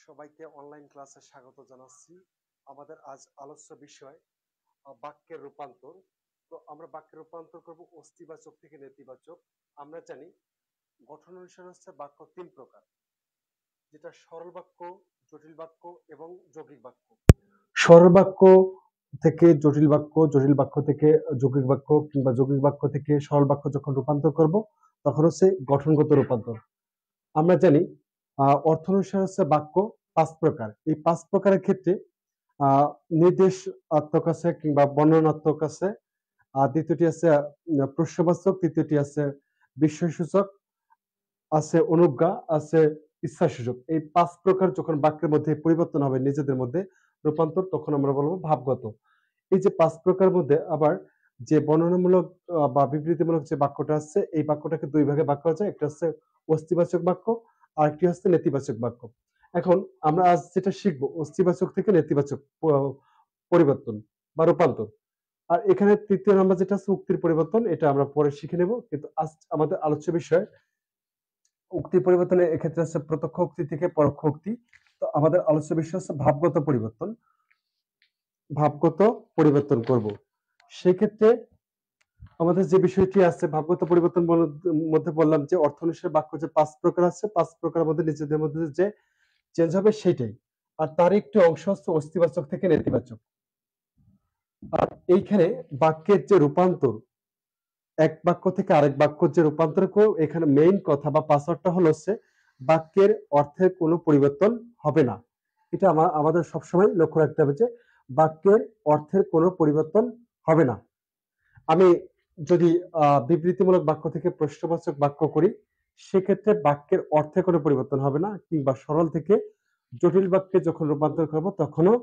সবাইকে অনলাইন ক্লাসে স্বাগত জানাচ্ছি। আমাদের আজ আলোচ্য বিষয় বাক্যের রূপান্তর। তো আমরা বাক্যের রূপান্তর করব অস্তিবাচক থেকে নেতিবাচক। আমরা জানি গঠন অনুসারে হচ্ছে বাক্য তিন প্রকার, যেটা সরল বাক্য, জটিল বাক্য এবং যৌগিক বাক্য। সরল বাক্য থেকে জটিল বাক্য, জটিল বাক্য থেকে যৌগিক বাক্য কিংবা যৌগিক বাক্য থেকে সরল বাক্য যখন রূপান্তর করব তখন হচ্ছে গঠনগত রূপান্তর। আমরা জানি অর্থ অনুসারে হচ্ছে বাক্য পাঁচ প্রকার। এই পাঁচ প্রকারের ক্ষেত্রে নির্দেশাত্মক আছে কিংবা বর্ণনাত্মক আছে, দ্বিতীয়টি আছে প্রশ্নবাচক, তৃতীয়টি আছে বিস্ময়সূচক, আছে অনুজ্ঞা, আছে ইচ্ছাসূচক। এই পাঁচ প্রকার যখন বাক্যের মধ্যে পরিবর্তন হবে, নিজেদের মধ্যে রূপান্তর, তখন আমরা বলবো ভাবগত। এই যে পাঁচ প্রকার মধ্যে আবার যে বর্ণনামূলক বা বিবৃতিমূলক যে বাক্যটা আছে, এই বাক্যটাকে দুই ভাগে ভাগ করা যায়। একটা হচ্ছে অস্তিবাচক বাক্য, আরেকটি হচ্ছে নেতিবাচক বাক্য। এখন আমরা আজ যেটা শিখবো অস্তিবাচক থেকে নেতিবাচক পরিবর্তন বা রূপান্তর। আর এখানে তৃতীয় নাম্বার যেটা আছে উক্তির পরিবর্তন, এটা আমরা পরে শিখে নেব। কিন্তু আজ আমাদের আলোচ্য বিষয় উক্তি পরিবর্তনে এক্ষেত্রে হচ্ছে প্রত্যক্ষ উক্তি থেকে পরোক্ষ উক্তি। তো আমাদের আলোচ্য বিষয় হচ্ছে ভাবগত পরিবর্তন। ভাবগত পরিবর্তন করব। সেক্ষেত্রে আমাদের যে বিষয়টি আছে ভাবগত পরিবর্তন মধ্যে বললাম যে অর্থ অনুসারে বাক্য যে পাঁচ প্রকার আছে, পাঁচ প্রকারের মধ্যে নিজেদের মধ্যে যে চেঞ্জ হবে সেটাই। আর তার একটি অংশ হচ্ছে অস্তিবাচক থেকে নেতিবাচক। আর এইখানে বাক্যের যে রূপান্তর, এক বাক্য থেকে আরেক বাক্য যে রূপান্তর করব, এখানে মেইন কথা বা পাসওয়ার্ডটা হলো হচ্ছে বাক্যের অর্থের কোনো পরিবর্তন হবে না। এটা আমাদের সবসময় লক্ষ্য রাখতে হবে যে বাক্যের অর্থের কোনো পরিবর্তন হবে না। আমি যদি বিবৃতিমূলক বাক্য থেকে প্রশ্নবাচক বাক্য করি, সেক্ষেত্রে বাক্যের অর্থে কোনো পরিবর্তন হবে না, কিংবা সরল থেকে জটিল বাক্যে যখন রূপান্তর করব তখনও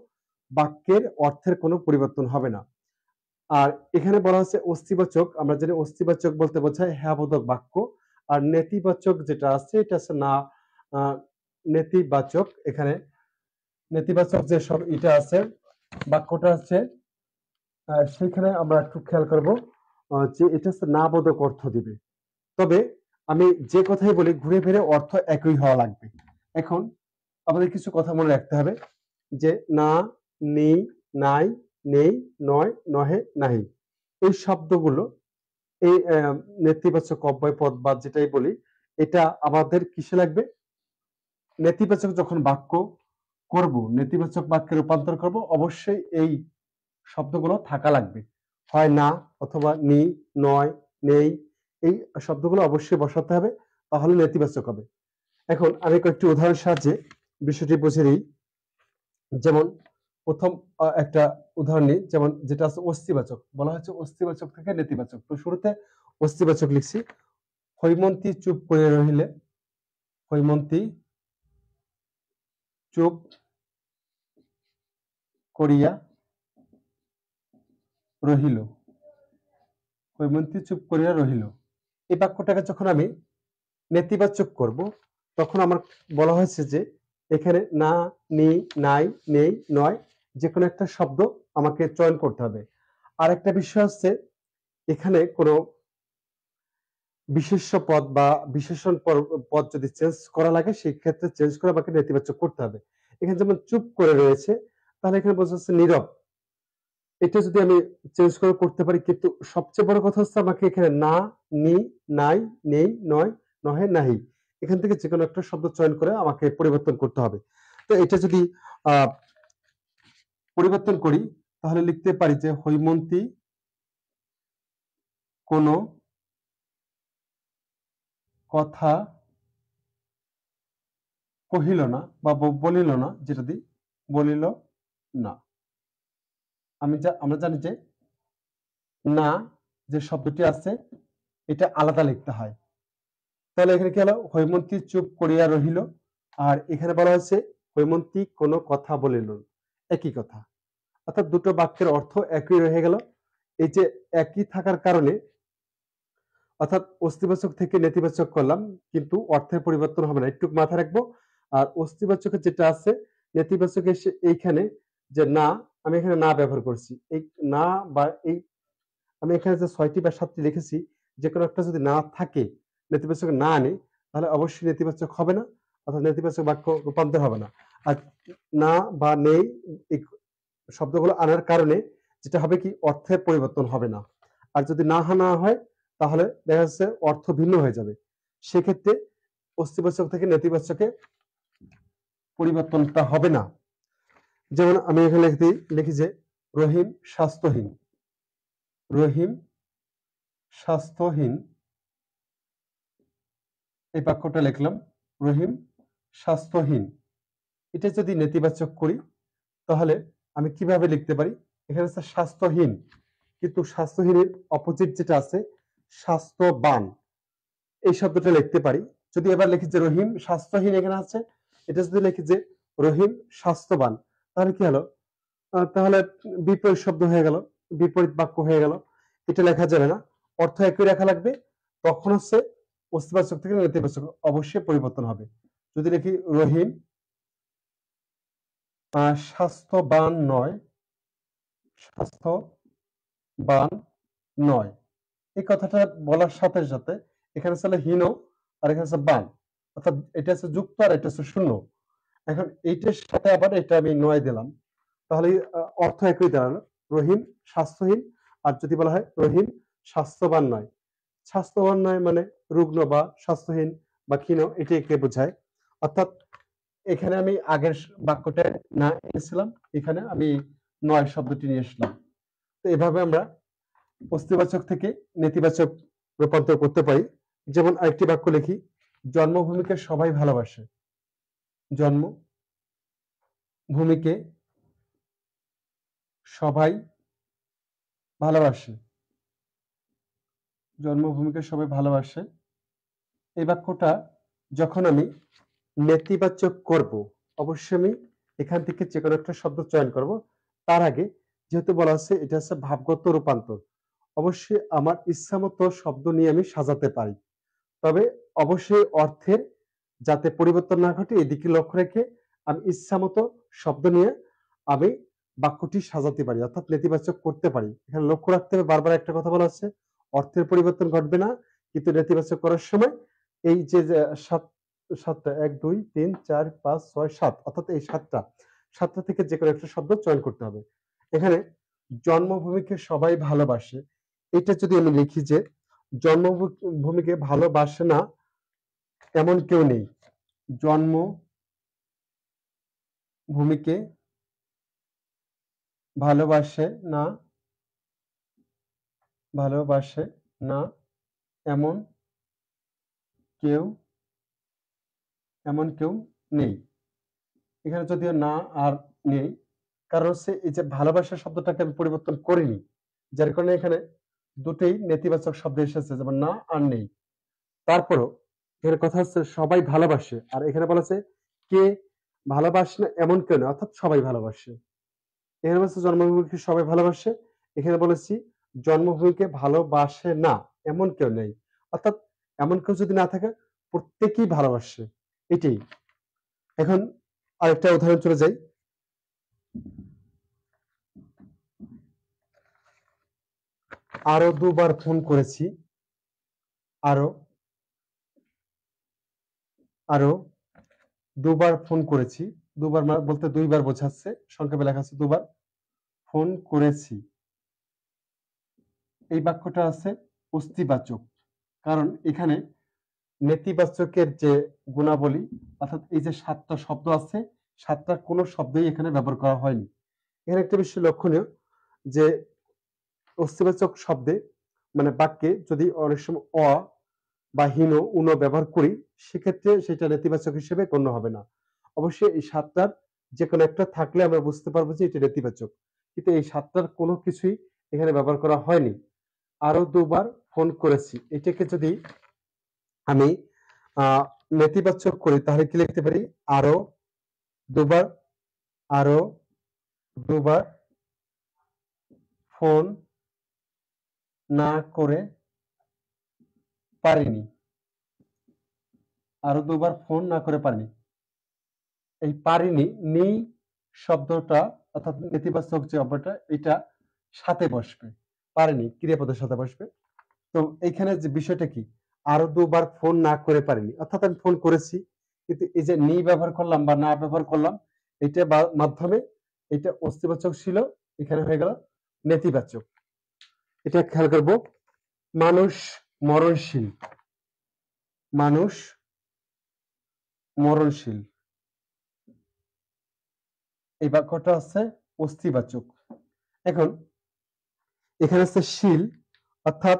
বাক্যের অর্থের কোনো পরিবর্তন হবে না। আর এখানে বলা হচ্ছে অস্তিবাচক, আমরা জানি অস্তিবাচক বলতে বোঝায় হ্যাঁবোধক বাক্য। আর নেতিবাচক যেটা আছে এটা আছে না নেতিবাচক। এখানে নেতিবাচক যে সব এটা আছে বাক্যটা আছে, সেখানে আমরা একটু খেয়াল করব যে এটা হচ্ছে না বোধক অর্থ দিবে। তবে আমি যে কথাই বলি ঘুরে ফিরে অর্থ একই হওয়া লাগবে। এখন আমাদের কিছু কথা মনে রাখতে হবে যে না, নেই, নাই, নেই, নয়, নহে, নাহি, এই শব্দগুলো, এই নেতিবাচক অব্যয় পদ বা যেটাই বলি, এটা আমাদের কিসে লাগবে? নেতিবাচক যখন বাক্য করব, নেতিবাচক বাক্যে রূপান্তর করব, অবশ্যই এই শব্দগুলো থাকা লাগবে। হয় না অথবা নি, নয়, নেই, এই শব্দগুলো অবশ্যই বসাতে হবে, তাহলে নেতিবাচক হবে। এখন আমি কয়েকটি উদাহরণ সাহায্যে বিষয়টি বুঝে নিই। যেমন প্রথম একটা উদাহরণ নিই, যেমন যেটা আছে অস্তিবাচক, বলা হচ্ছে অস্তিবাচক থেকে নেতিবাচক। তো শুরুতে অস্তিবাচক লিখছি, হৈমন্তী চুপ করে রহিলে, হৈমন্তী চুপ করিয়া রহিল, হৈমন্তী চুপ করিয়া রহিল। এই বাক্যটাকে যখন আমি নেতিবাচক করব, তখন আমার বলা হয়েছে যে এখানে না, নি, নাই, নেই, নয়, যে কোনো একটা শব্দ আমাকে চয়ন করতে হবে। আর একটা বিষয় হচ্ছে এখানে কোনো বিশেষ্য পদ বা বিশেষণ পদ যদি চেঞ্জ করা লাগে, সেই ক্ষেত্রে চেঞ্জ করে আমাকে নেতিবাচক করতে হবে। এখানে যেমন চুপ করে রয়েছে, তাহলে এখানে বোঝা যাচ্ছে নীরব। এটা যদি আমি চেঞ্জ করে করতে পারি, কিন্তু সবচেয়ে বড় কথা হচ্ছে আমাকে এখানে না, নি, নাই, নেই, নয়, নহে, নাহি, এখান থেকে যে কোনো একটা শব্দ চয়ন করে আমাকে পরিবর্তন করতে হবে। তো এটা যদি পরিবর্তন করি, তাহলে লিখতে পারি যে হৈমন্তী কোনো কথা কহিল না বা বলিল না, যেটা দিই বলিল না। আমরা জানি যে না যে শব্দটি আছে এটা আলাদা লিখতে হয়। তাহলে এখানে কি হলো? হৈমন্তী চুপ করিয়া রহিল। আর এখানে বলা হয়েছে হৈমন্তী কোনো কথা বলিল, একই কথা। অর্থাৎ দুটো বাক্যের অর্থ একই রয়ে গেল। এই যে একই থাকার কারণে, অর্থাৎ অস্তিবাচক থেকে নেতিবাচক করলাম, কিন্তু অর্থের পরিবর্তন হবে না, একটু মাথায় রাখবো। আর অস্তিবাচকের যেটা আছে, নেতিবাচক এসে এইখানে যে না, আমি এখানে না ব্যবহার করছি, এই না বা এই আমি এখানে যে ৬টি বা ৭টি লিখেছি, যে কোনো একটা যদি না থাকে, নেতিবাচক না আনি, তাহলে অবশ্যই নেতিবাচক হবে না, অর্থাৎ নেতিবাচক বাক্য রূপান্তর হবে না। আর না বা নেই এই শব্দগুলো আনার কারণে যেটা হবে কি, অর্থের পরিবর্তন হবে না। আর যদি না আনা হয় তাহলে দেখা যাচ্ছে অর্থ ভিন্ন হয়ে যাবে। সেক্ষেত্রে অস্তিবাচক থেকে নেতিবাচকে পরিবর্তনটা হবে না। যেমন আমি এখানে লিখি যে রহিম স্বাস্থ্যহীন। রহিম স্বাস্থ্যহীন, এই বাক্যটা লিখলাম, রহিম স্বাস্থ্যহীন। এটা যদি নেতিবাচক করি তাহলে আমি কিভাবে লিখতে পারি, এখানে আছে স্বাস্থ্যহীন, কিন্তু স্বাস্থ্যহীনের অপোজিট যেটা আছে স্বাস্থ্যবান, এই শব্দটা লিখতে পারি। যদি এবার লিখি যে রহিম স্বাস্থ্যহীন এখানে আছে, এটা যদি লিখি যে রহিম স্বাস্থ্যবান, তাহলে কি হলো, তাহলে বিপরীত শব্দ হয়ে গেল, বিপরীত বাক্য হয়ে গেল। এটা লেখা যাবে না, অর্থ একই রাখা লাগবে। তখন হচ্ছে অস্তিবাচক থেকে নেতিবাচক অবশ্যই পরিবর্তন হবে। যদি লিখি রহিম স্বাস্থ্যবান নয়, স্বাস্থ্যবান নয়, এই কথাটা বলার সাথে সাথে এখানে ছিল হীন আর এখানে আছে বান, অর্থাৎ এটা হচ্ছে যুক্ত আর এটা হচ্ছে শূন্য। এখন এইটার সাথে আবার এটা আমি নয় দিলাম, তাহলে অর্থ একই দাঁড়ালো, রহিম স্বাস্থ্যহীন। আর যদি বলা হয় রহিম স্বাস্থ্যবান নয়, স্বাস্থ্যবান নয় মানে রুগ্ন বা স্বাস্থ্যহীন বা ক্ষীণ, এটাকে বোঝায়। অর্থাৎ এখানে আমি আগের বাক্যটা না এনেছিলাম, এখানে আমি নয় শব্দটি নিয়ে আসলাম। তো এভাবে আমরা অস্তিবাচক থেকে নেতিবাচক রূপান্তর করতে পারি। যেমন আরেকটি বাক্য লিখি, জন্মভূমিকে সবাই ভালোবাসে। জন্মভূমিকে সবাই ভালোবাসে। জন্মভূমিকে সবাই ভালোবাসে, এই বাক্যটা যখন আমি নেতিবাচক করব, অবশ্যই আমি এখান থেকে যে কোনো একটা শব্দ চয়ন করব। তার আগে যেহেতু বলা আছে এটা হচ্ছে ভাবগত রূপান্তর, অবশ্যই আমার ইচ্ছামতো শব্দ নিয়ে আমি সাজাতে পারি, তবে অবশ্যই অর্থের যাতে পরিবর্তন না ঘটে এদিকে লক্ষ্য রেখে আমি ইচ্ছামতো শব্দ নিয়ে আমি বাক্যটি সাজাতে পারি, অর্থাৎ নেতিবাচক করতে পারি। এখানে লক্ষ্য রাখতে হবে, বারবার একটা কথা বলা হচ্ছে, অর্থের পরিবর্তন ঘটবে না, কিন্তু নেতিবাচক করার সময় এই যে সাতটা ১ ২ ৩ ৪ ৫ ৬ ৭, অর্থাৎ এই সাতটা থেকে যে কোনো একটা শব্দ চয়ন করতে হবে। এখানে জন্মভূমিকে সবাই ভালোবাসে, এটা যদি আমি লিখি যে জন্মভূমিকে ভালোবাসে না এমন কেউ নেই। জন্মভূমিকে ভালোবাসে না, ভালোবাসে না এমন কেউ, এমন কেউ নেই। এখানে যদিও না আর নেই, কারণ হচ্ছে এই যে ভালোবাসা শব্দটাকে আমি পরিবর্তন করিনি, যার কারণে এখানে দুটোই নেতিবাচক শব্দ এসেছে, যেমন না আর নেই। তারপরও এখানে কথা হচ্ছে সবাই ভালোবাসে, আর এখানে বলা আছে কে ভালোবাসে না এমন কেউ নেই, অর্থাৎ সবাই ভালোবাসে। এখানে বলছে জন্মভূমিকে সবাই ভালোবাসে, এখানে বলেছি জন্মভূমিকে ভালোবাসে না এমন কেউ নেই, অর্থাৎ এমন কেউ যদি না থাকে প্রত্যেকেই ভালোবাসে, এটাই। এখন আরেকটা উদাহরণ চলে যাই। আরো দুবার ফোন করেছি, আরো আরো দুবার ফোন করেছি, দুবার বলতে দুইবার বোঝাচ্ছে, সংক্ষেপে লেখা আছে দুবার ফোন করেছি। এই বাক্যটা আছে অস্তিবাচক, কারণ এখানে নেতিবাচকের যে গুণাবলী, অর্থাৎ এই যে ৭টা শব্দ আছে, ৭টার কোনো শব্দই এখানে ব্যবহার করা হয়নি। এখানে একটা বিষয় লক্ষণীয় যে অস্তিবাচক শব্দে মানে বাক্যে যদি অনেক সময় অ বা হীন উন ব্যবহার করি, সেক্ষেত্রে সেটা নেতিবাচক হিসেবে গণ্য হবে না। অবশ্যই এই ৭টার যে কোনো একটা থাকলে আমরা বুঝতে পারবো যে এটা নেতিবাচক, কিন্তু এই ৭টার কোনো কিছুই এখানে ব্যবহার করা হয়নি। আরো দুবার ফোন করেছি, এটাকে যদি আমি নেতিবাচক করি তাহলে কি লিখতে পারি, আরো দুবার, আরো দুবার ফোন না করে পারিনি, আরো দুবার ফোন না করে পারিনি। এই পারিনি নেই শব্দটা, অর্থাৎ নেতিবাচক যে অব্যয়টা, এটা সাথে বসবে, পারিনি ক্রিয়াপদের সাথে বসবে। তো এইখানে যে বিষয়টা কি, আরো দুবার ফোন না করে পারিনি, অর্থাৎ আমি ফোন করেছি, কিন্তু এই যে নি ব্যবহার করলাম বা না ব্যবহার করলাম, এটা মাধ্যমে এটা অস্তিবাচক ছিল, এখানে হয়ে গেল নেতিবাচক। এটা খেয়াল করব, মানুষ মরণশীল, মানুষ মরণশীল, এই বাক্যটা আছে অস্তিবাচক। এখন এখানে আছে শীল, অর্থাৎ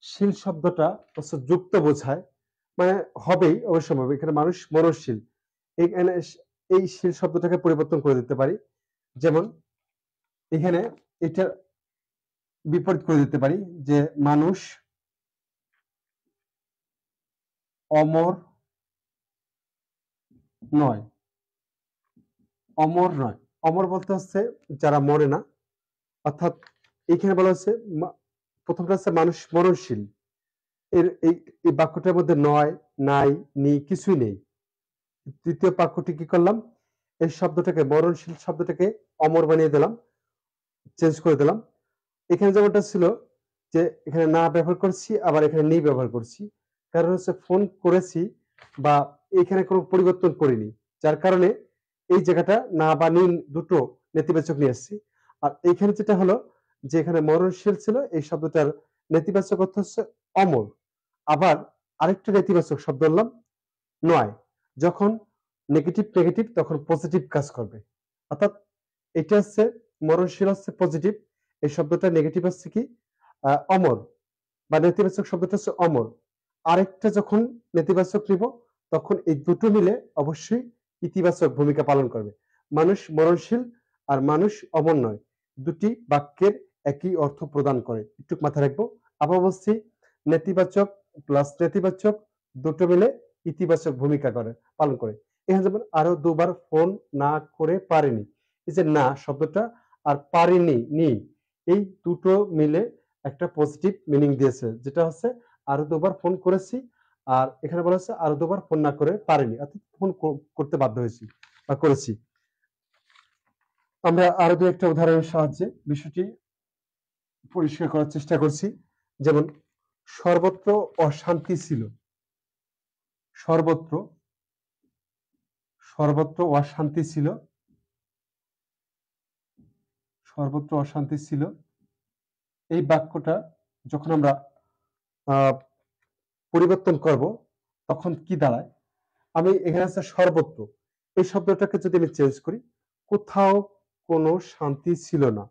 শীল শব্দটা হচ্ছে যুক্ত বোঝায়, মানে হবেই অবশ্যই, এখানে মানুষ মরণশীল, এখানে এই শীল শব্দটাকে পরিবর্তন করে দিতে পারি। যেমন এখানে এটা বিপরীত করে দিতে পারি যে মানুষ অমর নয়, অমর নয়। অমর বলতে হচ্ছে যারা মরে না, অর্থাৎ এখানে বলা হচ্ছে প্রথমটা হচ্ছে মানুষ মরণশীল, এর এই বাক্যটার মধ্যে নয়, নাই, নি কিছুই নেই। তৃতীয় বাক্যটি কি করলাম, এই শব্দটাকে মরণশীল শব্দটাকে অমর বানিয়ে দিলাম, চেঞ্জ করে দিলাম। এখানে যেমনটা ছিল যে এখানে না ব্যবহার করছি, আবার এখানে নি ব্যবহার করছি, কারণ হচ্ছে ফোন করেছি বা এখানে কোনো পরিবর্তন করিনি, যার কারণে এই জায়গাটা না বা নি দুটো নেতিবাচক নিয়ে আসছি। আর এইখানে যেটা হলো যে এখানে মরণশীল ছিল, এই শব্দটার নেতিবাচক অর্থ হচ্ছে অমর। আবার আরেকটা নেতিবাচক শব্দ বললাম নয়, যখন নেগেটিভ নেগেটিভ তখন পজিটিভ কাজ করবে, অর্থাৎ এটা হচ্ছে মরণশীল হচ্ছে পজিটিভ, এই শব্দটা নেগেটিভ হচ্ছে কি অমর, বা নেতিবাচক শব্দটা হচ্ছে অমর। আরেকটা যখন নেতিবাচক নিব তখন এই দুটো মিলে অবশ্যই ইতিবাচক ভূমিকা পালন করবে। মানুষ মরণশীল আর মানুষ অমর নয়, দুটি বাক্যের একই অর্থ প্রদান করে, একটু মাথায় রাখবো। আবার বলছি, নেতিবাচক প্লাস নেতিবাচক দুটো মিলে ইতিবাচক ভূমিকা করে পালন করে। এখানে যেমন আরো দুবার ফোন না করে পারেনি, এই যে না শব্দটা আর পারিনি নি, এই দুটো মিলে একটা পজিটিভ মিনিং দিয়েছে, যেটা হচ্ছে আরো দুবার ফোন করেছি, আর এখানে বলা হচ্ছে আরো দুবার ফোন না করে পারিনি, অর্থাৎ ফোন করতে বাধ্য হয়েছি বা করেছি। আমরা আরো দু একটা উদাহরণের সাহায্যে বিষয়টি পরিষ্কার করার চেষ্টা করছি। যেমন সর্বত্র অশান্তি ছিল, সর্বত্র, সর্বত্র অশান্তি ছিল, সর্বত্র অশান্তি ছিল, এই বাক্যটা যখন আমরা পরিবর্তন করব তখন কি দাঁড়ায়, আমি এখানে আছে সর্বত্র, এই শব্দটাকে যদি আমি চেঞ্জ করি, কোথাও কোনো শান্তি ছিল না,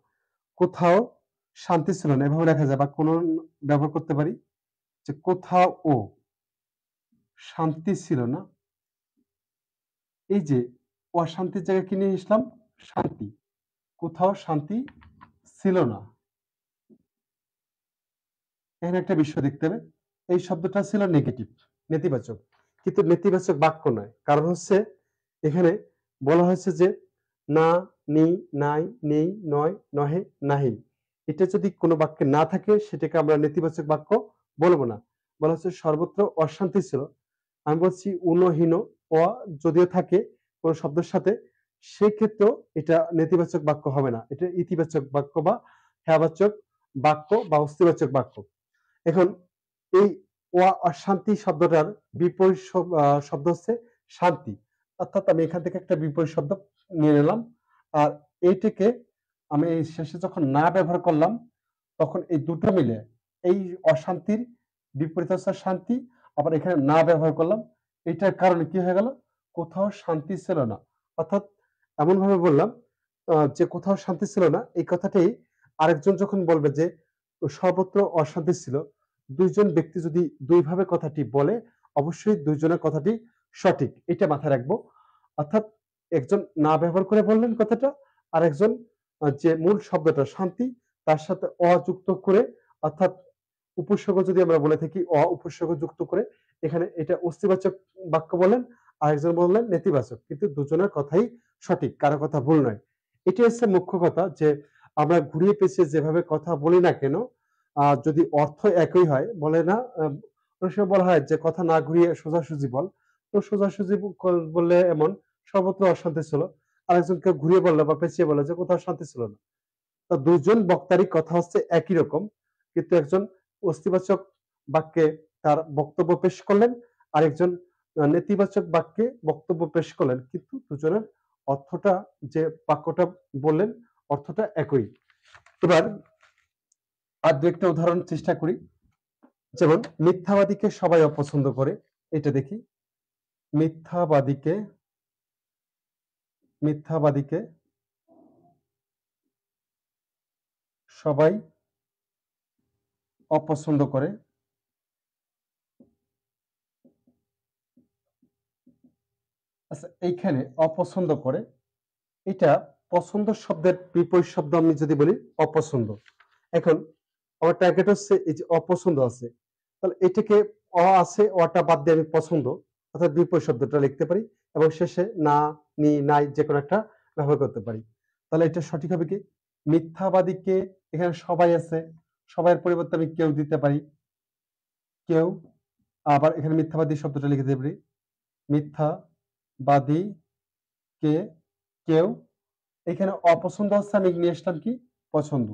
কোথাও শান্তি ছিল না, এভাবে লেখা যায়, বা কোনো ব্যবহার করতে পারি যে কোথাও ও শান্তি ছিল না। এই যে অশান্তির জায়গায় কি নিয়ে আসলাম, শান্তি, কোথাও শান্তি ছিল না। এখানে একটা বিষয় দেখতে হবে, এই শব্দটা ছিল নেগেটিভ, নেতিবাচক, কিন্তু নেতিবাচক বাক্য নয়, কারণ হচ্ছে এখানে বলা হয়েছে যে না, নি, নাই, নেই, নয়, নহে, নাহি, এটা যদি কোনো বাক্যে না থাকে সেটাকে আমরা নেতিবাচক বাক্য বলবো না। বলা হচ্ছে সর্বত্র অশান্তি ছিল, আমি বলছি উনহীন অ যদিও থাকে কোন শব্দের সাথে, সেক্ষেত্রেও এটা নেতিবাচক বাক্য হবে না, এটা ইতিবাচক বাক্য বা হ্যাবাচক বাক্য বা অস্তিবাচক বাক্য। এখন এই অশান্তি শব্দটার বিপরীত শব্দ হচ্ছে শান্তি, অর্থাৎ আমি এখান থেকে একটা বিপরীত শব্দ নিয়ে নিলাম, আর এইটাকে আমি এই শেষে যখন না ব্যবহার করলাম তখন এই দুটো মিলে এই অশান্তির বিপরীত হচ্ছে শান্তি, আবার এখানে না ব্যবহার করলাম, এটার কারণে কি হয়ে গেল, কোথাও শান্তি ছিল না। অর্থাৎ এমন ভাবে বললাম যে কোথাও শান্তি ছিল না, এই কথাটি আরেকজন যখন বলবে যে সর্বত্র অশান্তি ছিল, দুইজন ব্যক্তি যদি দুইভাবে কথাটি বলে অবশ্যই দুইজনের কথাটি সঠিক, এটা মাথায় রাখবো। অর্থাৎ একজন না ব্যবহার করে বললেন কথাটা, আর একজন যে মূল শব্দটা শান্তি তার সাথে অযুক্ত করে, অর্থাৎ উপসর্গ যদি আমরা বলে থাকি উপসর্গ যুক্ত করে এখানে এটা অস্তিবাচক বাক্য বলেন, আরেকজন বললেন নেতিবাচক, কিন্তু দুজনের কথাই সঠিক, কারো কথা ভুল নয়। এটি হচ্ছে মুখ্য কথা, যে আমরা ঘুরিয়ে পেঁচিয়ে যেভাবে কথা বলি না কেন, যদি অর্থ একই হয়, বলে না অনেক সময় বলা হয় যে কথা না ঘুরিয়ে সোজাসুজি বল, তো সোজাসুজি বললে এমন সর্বত্র অশান্তি ছিল, আরেকজনকে ঘুরিয়ে বললো বা পেঁচিয়ে বললো যে কোথাও শান্তি ছিল না। তো দুজন বক্তারই কথা হচ্ছে একই রকম, কিন্তু একজন অস্তিবাচক বাক্যে তার বক্তব্য পেশ করলেন, আরেকজন নেতিবাচক বাক্যে বক্তব্য পেশ করলেন, কিন্তু দুজনের অর্থটা যে বাক্যটা বললেন অর্থটা একই। এবার আর দু একটা উদাহরণ চেষ্টা করি। যেমন মিথ্যাবাদীকে সবাই অপছন্দ করে, এটা দেখি। মিথ্যাবাদীকে মিথ্যাবাদীকে সবাই অপছন্দ করে। আচ্ছা, এইখানে অপছন্দ করে, এটা পছন্দ শব্দের বিপরীত শব্দ আমি যদি বলি অপছন্দ। এখন আমার টার্গেট হচ্ছে এই যে অপছন্দ আছে, তাহলে এটাকে আছে অটা বাদ দিয়ে আমি পছন্দ অর্থাৎ বিপরীত শব্দটা লিখতে পারি এবং শেষে না, নি, নাই যে কোনো একটা ব্যবহার করতে পারি। তাহলে এটা সঠিক হবে কি? মিথ্যাবাদীকে, এখানে সবাই আছে, সবাইয়ের পরিবর্তে আমি কেউ দিতে পারি, কেউ। আবার এখানে মিথ্যাবাদী শব্দটা লিখে দিতে পারি, মিথ্যাবাদী কে, কেউ। এখানে অপছন্দ হচ্ছে, আমি নিয়ে আসলাম কি? পছন্দ,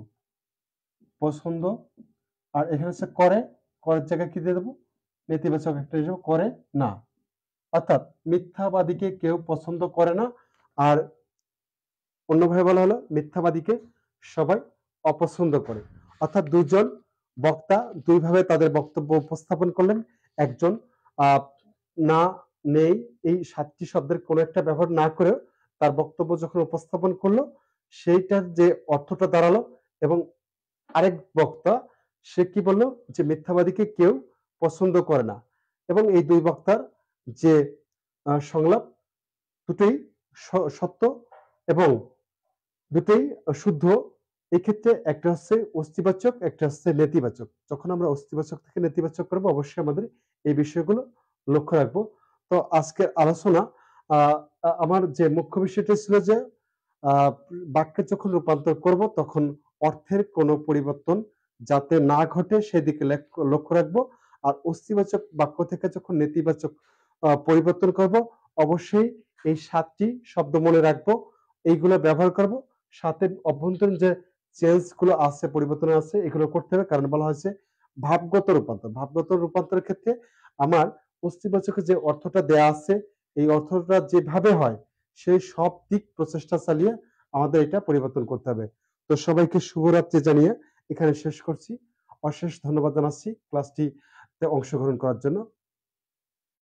পছন্দ। আর এখানে হচ্ছে করে, করের জায়গায় কি দিয়ে দেবো? নেতিবাচক একটা হিসেবে করে না। অর্থাৎ মিথ্যাবাদীকে কেউ পছন্দ করে না, আর অন্যভাবে বলা হলো মিথ্যাবাদীকে সবাই অপছন্দ করে। অর্থাৎ দুজন বক্তা দুইভাবে তাদের বক্তব্য উপস্থাপন করলেন। একজন না, নেই, এই 7টি শব্দের কোনো একটা ব্যবহার না করেও তার বক্তব্য যখন উপস্থাপন করলো সেইটার যে অর্থটা দাঁড়ালো, এবং আরেক বক্তা সে কি বলল? যে মিথ্যাবাদীকে কেউ পছন্দ করে না। এবং এই দুই বক্তার যে সংলাপ দুটোই সত্য এবং দুটোই শুদ্ধ। এক্ষেত্রে একটা হচ্ছে অস্তিবাচক, একটা হচ্ছে নেতিবাচক। যখন আমরা অস্তিবাচক থেকে নেতিবাচক করবো অবশ্যই আমাদের এই বিষয়গুলো লক্ষ্য রাখবো। তো আজকের আলোচনা আমার যে মুখ্য বিষয়টা ছিল যে বাক্যে যখন রূপান্তর করব তখন অর্থের কোনো পরিবর্তন যাতে না ঘটে সেদিকে লক্ষ্য রাখবো। আর অস্তিবাচক বাক্য থেকে যখন নেতিবাচক পরিবর্তন করব অবশ্যই এই 7টি শব্দ মনে রাখবো, এইগুলো ব্যবহার করব। সাথে অভ্যন্তরীণ যে চেঞ্জ গুলো আছে, পরিবর্তন আছে, এগুলো করতে হবে। কারণ বলা হয়েছে ভাবগত রূপান্তর। ভাবগত রূপান্তরের ক্ষেত্রে আমার অস্তিবাচকের যে অর্থটা দেয়া আছে এই অর্থটা যেভাবে হয় সেই সব দিক প্রচেষ্টা চালিয়ে আমাদের এটা পরিবর্তন করতে হবে। তো সবাইকে শুভরাত্রি জানিয়ে এখানে শেষ করছি। অশেষ ধন্যবাদ জানাচ্ছি ক্লাসটিতে অংশগ্রহণ করার জন্য।